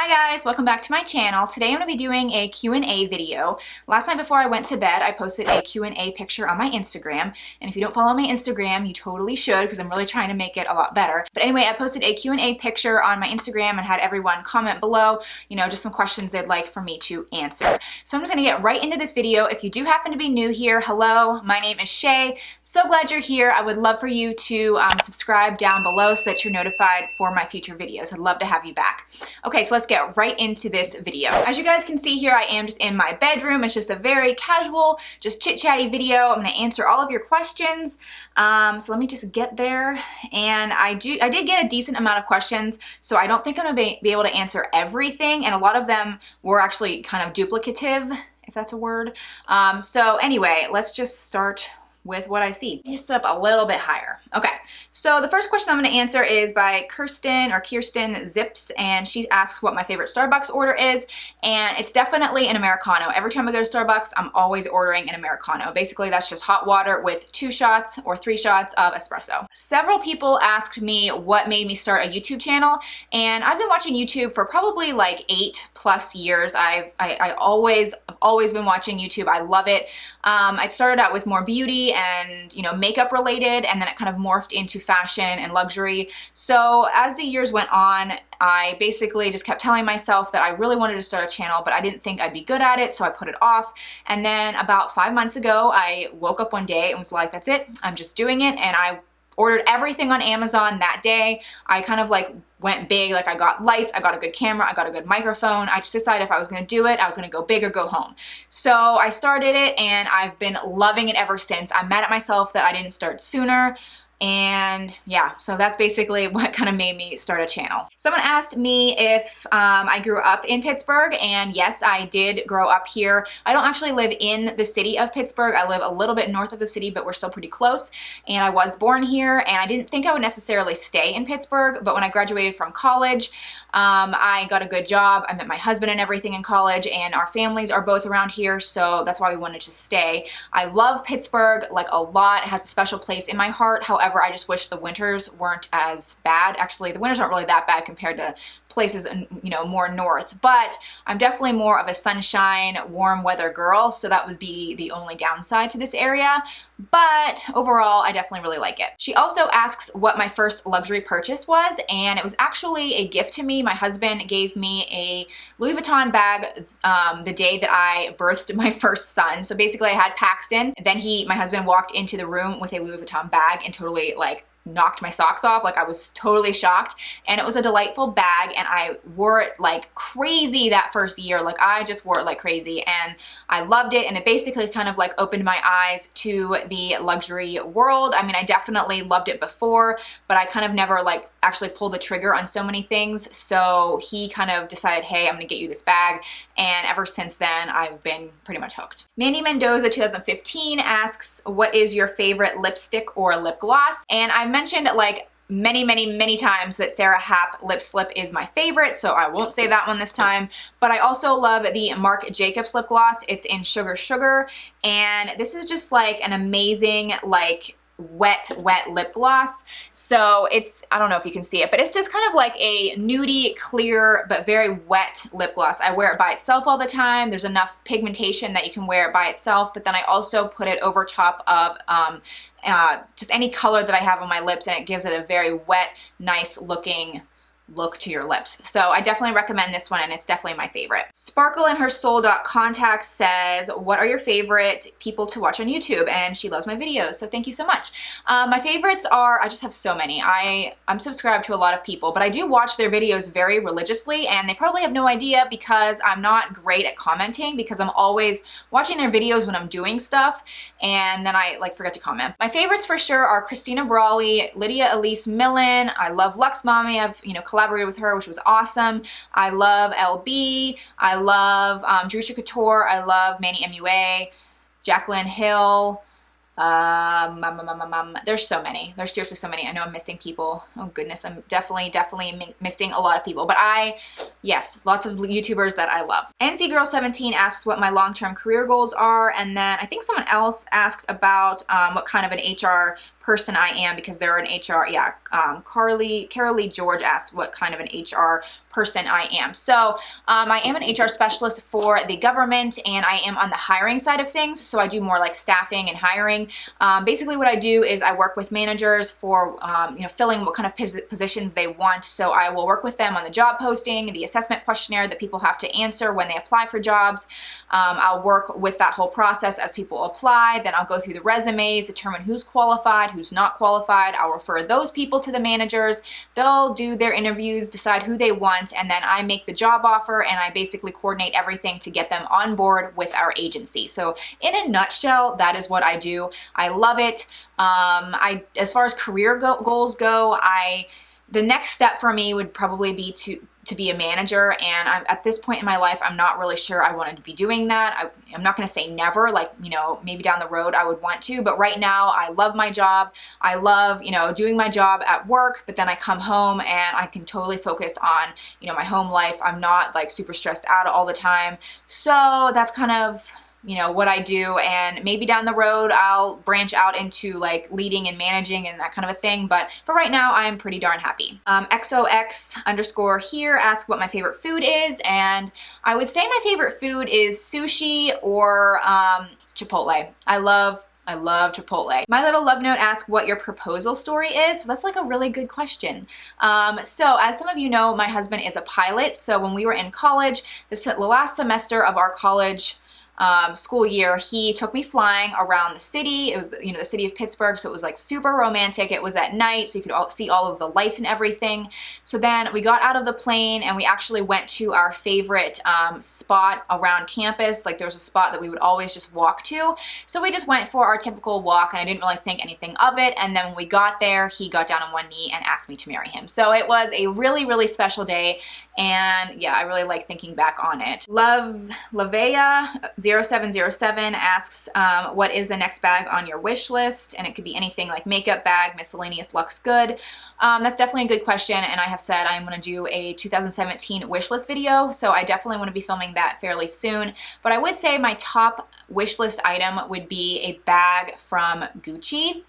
Hi guys, welcome back to my channel. Today I'm going to be doing a Q&A video. Last night before I went to bed, I posted a Q&A picture on my Instagram. And if you don't follow my Instagram, you totally should because I'm really trying to make it a lot better. But anyway, I posted a Q&A picture on my Instagram and had everyone comment below, just some questions they'd like for me to answer. So I'm just going to get right into this video. If you do happen to be new here, hello, my name is Shea. So glad you're here. I would love for you to subscribe down below so that you're notified for my future videos. I'd love to have you back. Okay, so let's get right into this video. As you guys can see here, I am just in my bedroom. It's just a very casual, just chit-chatty video. I'm gonna answer all of your questions. So let me just get there. And I did get a decent amount of questions, so I don't think I'm gonna be able to answer everything. And a lot of them were actually kind of duplicative, if that's a word. So anyway, let's just start with what I see. Let me set up a little bit higher. Okay, so the first question I'm going to answer is by Kirsten Zips, and she asks what my favorite Starbucks order is, and it's definitely an Americano. Every time I go to Starbucks, I'm always ordering an Americano. Basically, that's just hot water with 2 shots or 3 shots of espresso. Several people asked me what made me start a YouTube channel, and I've been watching YouTube for probably like 8+ years. I've always been watching YouTube. I love it. I started out with more beauty and makeup related, and then it kind of morphed into fashion and luxury. So as the years went on, I basically just kept telling myself that I really wanted to start a channel, but I didn't think I'd be good at it, so I put it off. And then about 5 months ago, I woke up one day and was like, that's it, I'm just doing it. And I ordered everything on Amazon that day. I kind of like went big. Like I got lights, I got a good camera, I got a good microphone. I just decided if I was going to do it, I was going to go big or go home. So I started it and I've been loving it ever since. I'm mad at myself that I didn't start sooner. And yeah, so that's basically what kind of made me start a channel. Someone asked me if I grew up in Pittsburgh, and yes, I did grow up here. I don't actually live in the city of Pittsburgh. I live a little bit north of the city, but we're still pretty close. And I was born here, and I didn't think I would necessarily stay in Pittsburgh, but when I graduated from college, I got a good job. I met my husband and everything in college, and our families are both around here, so that's why we wanted to stay. I love Pittsburgh like a lot. It has a special place in my heart. However, I just wish the winters weren't as bad. Actually, the winters aren't really that bad compared to places, more north, but I'm definitely more of a sunshine, warm weather girl, so that would be the only downside to this area. But overall, I definitely really like it. She also asks what my first luxury purchase was, and it was actually a gift to me. My husband gave me a Louis Vuitton bag the day that I birthed my first son. So basically I had Paxton, then my husband walked into the room with a Louis Vuitton bag and totally knocked my socks off. Like I was totally shocked, and it was a delightful bag, and I wore it like crazy that first year. Like I just wore it like crazy, and I loved it, and it basically kind of like opened my eyes to the luxury world. I mean, I definitely loved it before, but I kind of never like actually pulled the trigger on so many things. So he kind of decided, hey, I'm gonna get you this bag, and ever since then I've been pretty much hooked. Mandy Mendoza 2015 asks, what is your favorite lipstick or lip gloss? And I mentioned like many times that Sarah Happ Lip Slip is my favorite, so I won't say that one this time. But I also love the Marc Jacobs lip gloss. It's in Sugar Sugar, and this is just like an amazing like wet lip gloss. So it's, I don't know if you can see it, but it's just kind of like a nudie, clear, but very wet lip gloss. I wear it by itself all the time. There's enough pigmentation that you can wear it by itself, but then I also put it over top of just any color that I have on my lips, and it gives it a very wet, nice looking look to your lips. So I definitely recommend this one, and it's definitely my favorite. Sparkleandhersoul.contact says, what are your favorite people to watch on YouTube? And she loves my videos, so thank you so much. My favorites are, I just have so many. I'm subscribed to a lot of people, but I do watch their videos very religiously, and they probably have no idea because I'm not great at commenting, because I'm always watching their videos when I'm doing stuff, and then I like forget to comment. My favorites for sure are Christina Brawley, Lydia Elise Millen. I love Lux Mommy. I've collaborated with her, which was awesome. I love LB. I love Drusha Couture. I love Manny MUA, Jaclyn Hill. There's so many. There's seriously so many. I know I'm missing people. Oh goodness, I'm definitely missing a lot of people. But yes, lots of YouTubers that I love. NZ Girl 17 asks what my long-term career goals are, and then I think someone else asked about what kind of an HR person I am, because they're an HR, Carolee George asked what kind of an HR person I am. So I am an HR specialist for the government, and I am on the hiring side of things. So I do more like staffing and hiring. Basically what I do is I work with managers for filling what kind of positions they want. So I will work with them on the job posting, the assessment questionnaire that people have to answer when they apply for jobs. I'll work with that whole process as people apply. Then I'll go through the resumes, determine who's qualified, who's not qualified. I'll refer those people to the managers. They'll do their interviews, decide who they want, and then I make the job offer, and I basically coordinate everything to get them on board with our agency. So in a nutshell, that is what I do. I love it. As far as career goals go, the next step for me would probably be to be a manager, and at this point in my life, I'm not really sure I wanted to be doing that. I'm not going to say never, like, maybe down the road I would want to, but right now I love my job. I love, doing my job at work, but then I come home and I can totally focus on, my home life. I'm not like super stressed out all the time. So that's kind of what I do, and maybe down the road I'll branch out into like leading and managing and that kind of a thing, but for right now I'm pretty darn happy. XOX_ here asks what my favorite food is, and I would say my favorite food is sushi or Chipotle. I love Chipotle. My Little Love Note asks what your proposal story is. So that's like a really good question. So as some of you know, my husband is a pilot. So when we were in college, the last semester of our college school year, he took me flying around the city. It was, the city of Pittsburgh, so it was like super romantic. It was at night, so you could see all of the lights and everything. So then we got out of the plane and we actually went to our favorite spot around campus. Like there was a spot that we would always just walk to. So we just went for our typical walk, and I didn't really think anything of it. And then when we got there, he got down on one knee and asked me to marry him. So it was a really, really special day. And yeah, I really like thinking back on it. Lavea0707 asks, what is the next bag on your wish list? And it could be anything like makeup bag, miscellaneous, looks good. That's definitely a good question, and I have said I'm going to do a 2017 wish list video, so I definitely want to be filming that fairly soon. But I would say my top wish list item would be a bag from Gucci.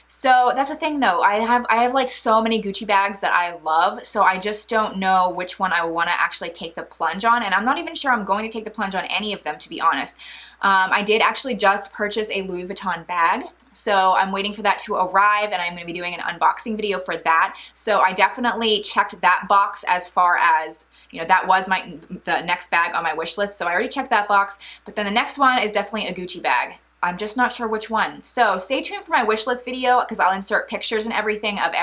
So that's the thing though, I have like so many Gucci bags that I love, so I just don't know which one I want to actually take the plunge on, and I'm not even sure I'm going to take the plunge on any of them, to be honest. I did actually just purchase a Louis Vuitton bag, so I'm waiting for that to arrive, and I'm going to be doing an unboxing video for that. So I definitely checked that box as far as, that was the next bag on my wish list, so I already checked that box. But then the next one is definitely a Gucci bag. I'm just not sure which one. So stay tuned for my wish list video, because I'll insert pictures and everything of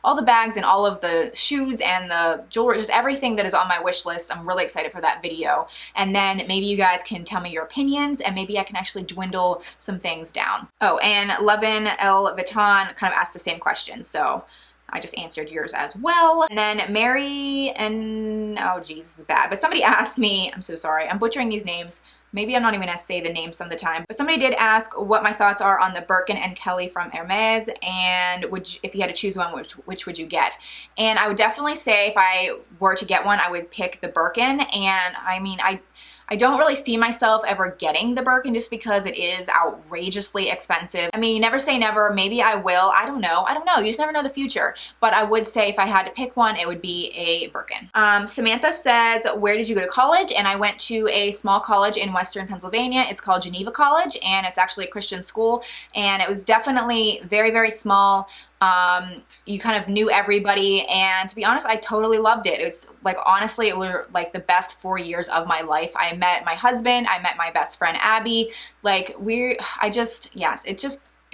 all the bags and all of the shoes and the jewelry, just everything that is on my wish list. I'm really excited for that video. And then maybe you guys can tell me your opinions, and maybe I can actually dwindle some things down. Oh, and Levin L. Vuitton kind of asked the same question, so I just answered yours as well. And then Mary and, oh geez, this is bad, but somebody asked me, I'm so sorry, I'm butchering these names. Maybe I'm not even gonna say the name some of the time, but somebody did ask what my thoughts are on the Birkin and Kelly from Hermes, and if you had to choose one, which would you get? And I would definitely say if I were to get one, I would pick the Birkin. And I mean, I don't really see myself ever getting the Birkin just because it is outrageously expensive. I mean, never say never. Maybe I will. I don't know. You just never know the future. But I would say if I had to pick one, it would be a Birkin. Samantha says, where did you go to college? And I went to a small college in Western Pennsylvania. It's called Geneva College, and it's actually a Christian school. And it was definitely very, very small. You kind of knew everybody, and to be honest, I totally loved it. It's like, honestly, it were like the best 4 years of my life. I met my husband, I met my best friend Abby. Like it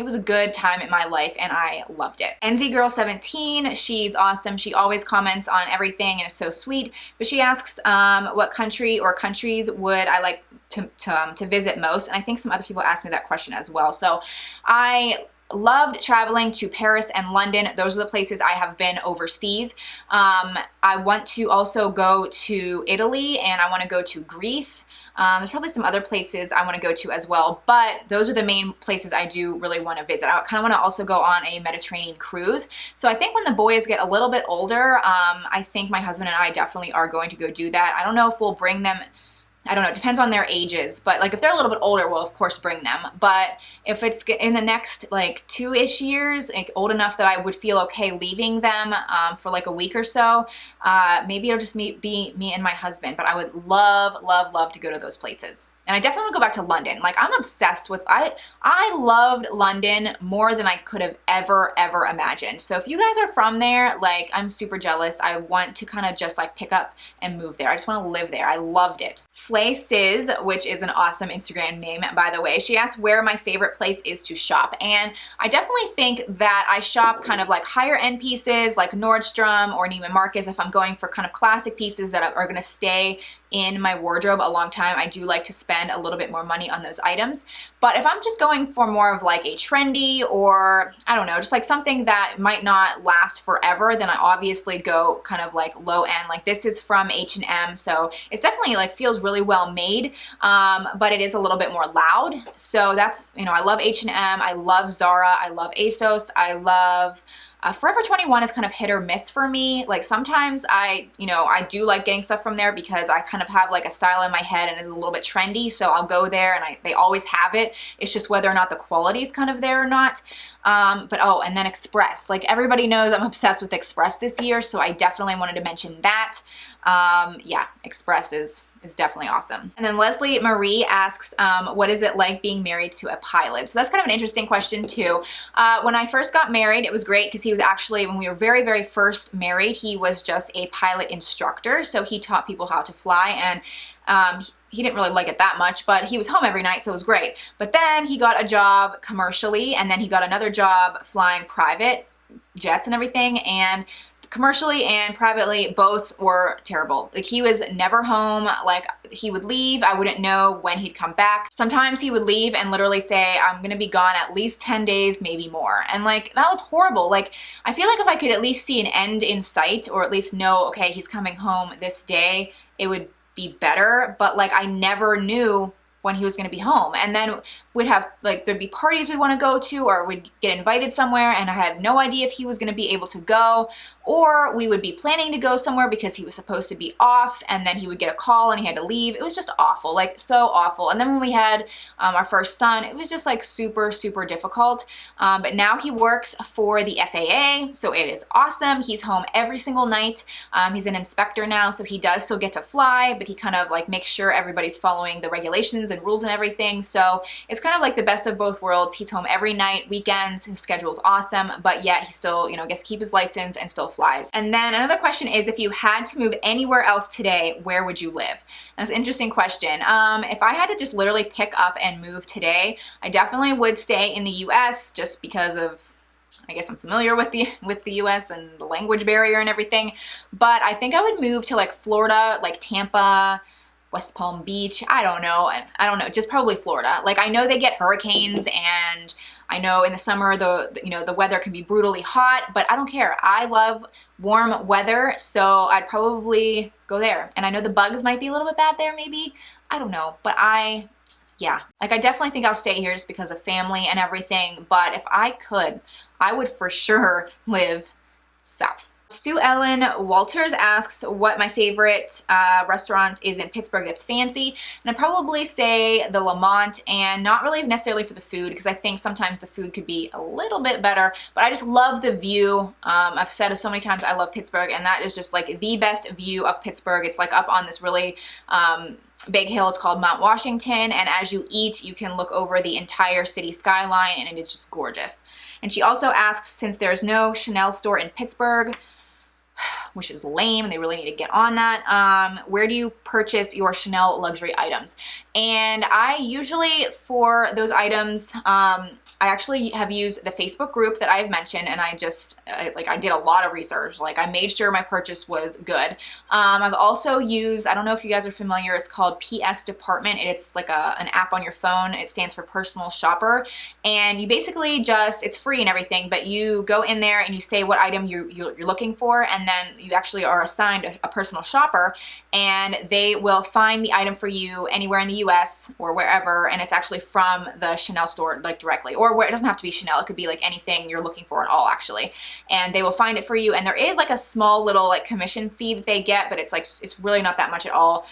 was a good time in my life, and I loved it. NZGirl17, she's awesome. She always comments on everything and is so sweet. But she asks, what country or countries would I like to visit most? And I think some other people asked me that question as well. So I loved traveling to Paris and London. Those are the places I have been overseas. I want to also go to Italy, and I want to go to Greece. There's probably some other places I want to go to as well, but those are the main places I do really want to visit. I kind of want to also go on a Mediterranean cruise. So I think when the boys get a little bit older, I think my husband and I definitely are going to go do that. I don't know if we'll bring them I don't know, it depends on their ages, but like if they're a little bit older, we'll of course bring them. But if it's in the next like 2-ish years, like old enough that I would feel okay leaving them for like a week or so, maybe it'll just be me and my husband. But I would love, love, love to go to those places. And I definitely want to go back to London. Like I'm obsessed with, I loved London more than I could have ever imagined. So if you guys are from there, like I'm super jealous. I want to kind of just like pick up and move there. I just want to live there. I loved it. Slay Sis, which is an awesome Instagram name, by the way. She asked where my favorite place is to shop. And I definitely think that I shop kind of like higher end pieces like Nordstrom or Neiman Marcus. If I'm going for kind of classic pieces that are going to stay in my wardrobe a long time, I do like to spend a little bit more money on those items. But if I'm just going for more of like a trendy or I don't know, just like something that might not last forever, then I obviously go kind of like low end. Like this is from H&M, so it's definitely like feels really well made, but it is a little bit more loud. So that's, you know, I love H&M, I love Zara, I love ASOS, I love Forever 21 is kind of hit or miss for me. Like sometimes I do like getting stuff from there because I kind of have like a style in my head and it's a little bit trendy. So I'll go there and they always have it. It's just whether or not the quality is kind of there or not. But oh, and then Express. Like everybody knows I'm obsessed with Express this year. So I definitely wanted to mention that. Yeah, Express is definitely awesome. And then Leslie Marie asks, what is it like being married to a pilot? So that's kind of an interesting question too. When I first got married, it was great because he was actually, when we were very, very first married, he was just a pilot instructor. So he taught people how to fly, and he didn't really like it that much, but he was home every night, so it was great. But then he got a job commercially, and then he got another job flying private jets and everything, and commercially and privately, both were terrible. Like he was never home. Like he would leave, I wouldn't know when he'd come back. Sometimes he would leave and literally say, I'm gonna be gone at least 10 days, maybe more. And like, that was horrible. Like, I feel like if I could at least see an end in sight, or at least know, okay, he's coming home this day, it would be better. But like, I never knew when he was going to be home. And then we'd have like, there'd be parties we'd want to go to, or we'd get invited somewhere and I had no idea if he was going to be able to go, or we would be planning to go somewhere because he was supposed to be off and then he would get a call and he had to leave. It was just awful, like so awful. And then when we had our first son, it was just like super, super difficult. But now he works for the FAA, so it is awesome. He's home every single night. He's an inspector now, so he does still get to fly, but he kind of like makes sure everybody's following the regulations and rules and everything. So it's kind of like the best of both worlds. He's home every night, weekends, his schedule's awesome, but yet he still, gets to keep his license and still flies. And then another question is, if you had to move anywhere else today, where would you live? That's an interesting question. If I had to just literally pick up and move today, I definitely would stay in the US just because of, I guess I'm familiar with the US and the language barrier and everything. But I think I would move to like Florida, like Tampa, West Palm Beach. I don't know, just probably Florida. Like I know they get hurricanes, and I know in the summer the weather can be brutally hot, but I don't care. I love warm weather, so I'd probably go there. And I know the bugs might be a little bit bad there, maybe. I don't know, but yeah, like I definitely think I'll stay here just because of family and everything. But if I could, I would for sure live south. Sue Ellen Walters asks what my favorite restaurant is in Pittsburgh that's fancy. And I'd probably say the Lamont, and not really necessarily for the food, because I think sometimes the food could be a little bit better, but I just love the view. I've said it so many times, I love Pittsburgh, and that is just like the best view of Pittsburgh. It's like up on this really big hill. It's called Mount Washington, and as you eat, you can look over the entire city skyline, and it is just gorgeous. And she also asks, since there's no Chanel store in Pittsburgh, which is lame, they really need to get on that, where do you purchase your Chanel luxury items? And I usually, for those items, I actually have used the Facebook group that I've mentioned, and I did a lot of research. Like I made sure my purchase was good. I've also used, I don't know if you guys are familiar, it's called PS Department. It's like an app on your phone. It stands for Personal Shopper. And you basically just, it's free and everything, but you go in there and you say what item you're looking for, and then you actually are assigned a personal shopper, and they will find the item for you anywhere in the US or wherever, and it's actually from the Chanel store, like directly, or where it doesn't have to be Chanel, it could be like anything you're looking for at all actually, and they will find it for you. And there is like a small little like commission fee that they get, but it's like, it's really not that much at all.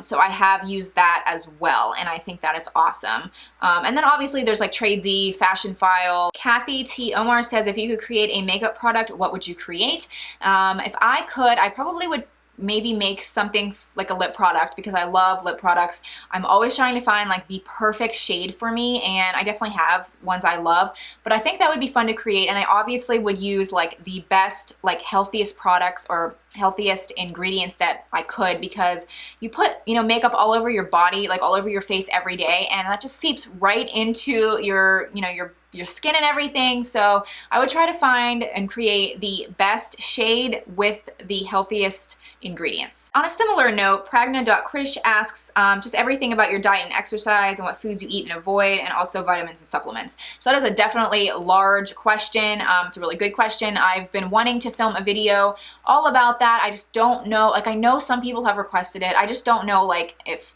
So I have used that as well, and I think that is awesome. And then obviously there's like Tradesy, Fashion File. Kathy T. Omar says, if you could create a makeup product, what would you create? If I could, I probably would maybe make something like a lip product, because I love lip products. I'm always trying to find like the perfect shade for me, and I definitely have ones I love, but I think that would be fun to create. And I obviously would use like the best, like healthiest products or healthiest ingredients that I could, because you put, you know, makeup all over your body, like all over your face every day, and that just seeps right into your, you know, your skin and everything. So I would try to find and create the best shade with the healthiest ingredients. On a similar note, Pragna.Krish asks just everything about your diet and exercise and what foods you eat and avoid, and also vitamins and supplements. So that is a definitely large question. It's a really good question. I've been wanting to film a video all about that. I just don't know, like I know some people have requested it. I just don't know like if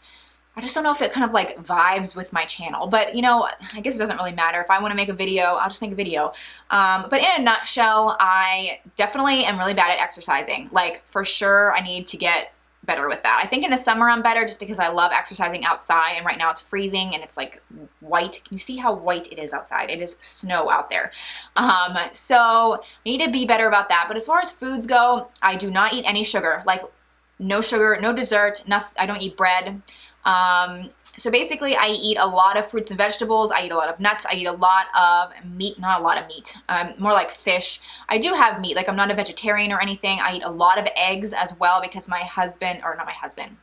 it kind of like vibes with my channel, but you know, I guess it doesn't really matter. If I want to make a video, I'll just make a video. But in a nutshell, I definitely am really bad at exercising. Like for sure, I need to get better with that. I think in the summer I'm better just because I love exercising outside, and right now it's freezing and it's like white. Can you see how white it is outside? It is snow out there. So I need to be better about that. But as far as foods go, I do not eat any sugar, like no sugar, no dessert, nothing. I don't eat bread. So basically I eat a lot of fruits and vegetables. I eat a lot of nuts. I eat a lot of meat, not a lot of meat, more like fish. I do have meat, like I'm not a vegetarian or anything. I eat a lot of eggs as well, because my husband, or not my husband,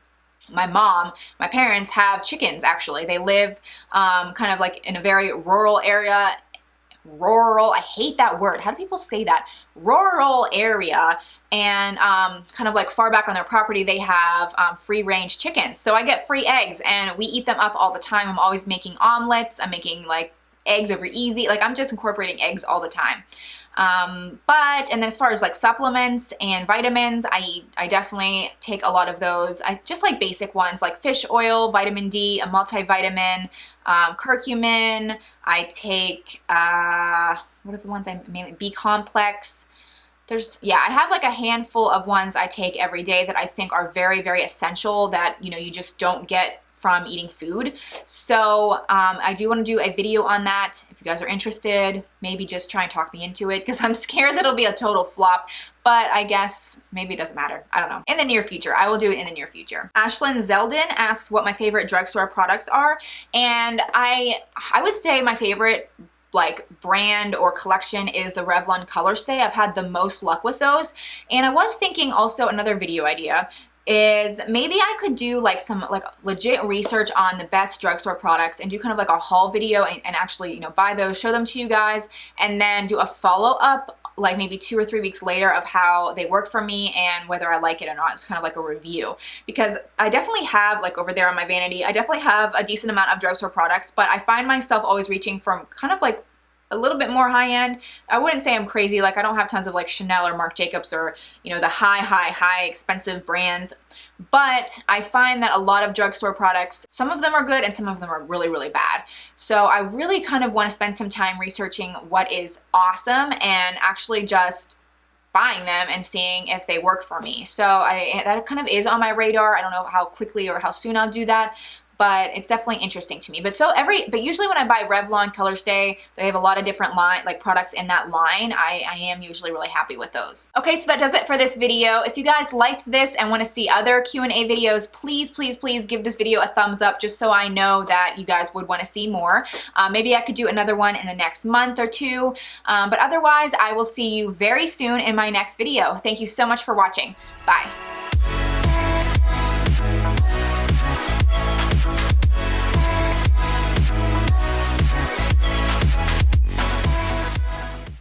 my mom, my parents have chickens actually. They live kind of like in a very rural area. Rural, I hate that word. How do people say that? Rural area. And kind of like far back on their property, they have free range chickens. So I get free eggs and we eat them up all the time. I'm always making omelets. I'm making like eggs over easy. Like I'm just incorporating eggs all the time. And then as far as like supplements and vitamins, I definitely take a lot of those. I just like basic ones like fish oil, vitamin D, a multivitamin, curcumin. I take, what are the ones I mainly, B complex. I have like a handful of ones I take every day that I think are very, very essential that, you know, you just don't get from eating food. So I do want to do a video on that. If you guys are interested, maybe just try and talk me into it, because I'm scared that it'll be a total flop, but I guess maybe it doesn't matter. I don't know. In the near future, I will do it in the near future. Ashlyn Zeldin asks what my favorite drugstore products are. And I would say my favorite like brand or collection is the Revlon Color Stay. I've had the most luck with those. And I was thinking also another video idea is maybe I could do like some like legit research on the best drugstore products and do kind of like a haul video and actually, you know, buy those, show them to you guys, and then do a follow-up like maybe 2 or 3 weeks later of how they work for me and whether I like it or not. It's kind of like a review, because I definitely have, like over there on my vanity, I definitely have a decent amount of drugstore products, but I find myself always reaching from kind of like a little bit more high end. I wouldn't say I'm crazy, like I don't have tons of like Chanel or Marc Jacobs or, you know, the high expensive brands, but I find that a lot of drugstore products, some of them are good and some of them are really, really bad. So I really kind of want to spend some time researching what is awesome and actually just buying them and seeing if they work for me. So that kind of is on my radar. I don't know how quickly or how soon I'll do that, but it's definitely interesting to me. But usually when I buy Revlon Color Stay, they have a lot of different products in that line. I am usually really happy with those. Okay, so that does it for this video. If you guys liked this and want to see other Q&A videos, please, please, please give this video a thumbs up just so I know that you guys would want to see more. Maybe I could do another one in the next month or two. But otherwise, I will see you very soon in my next video. Thank you so much for watching. Bye.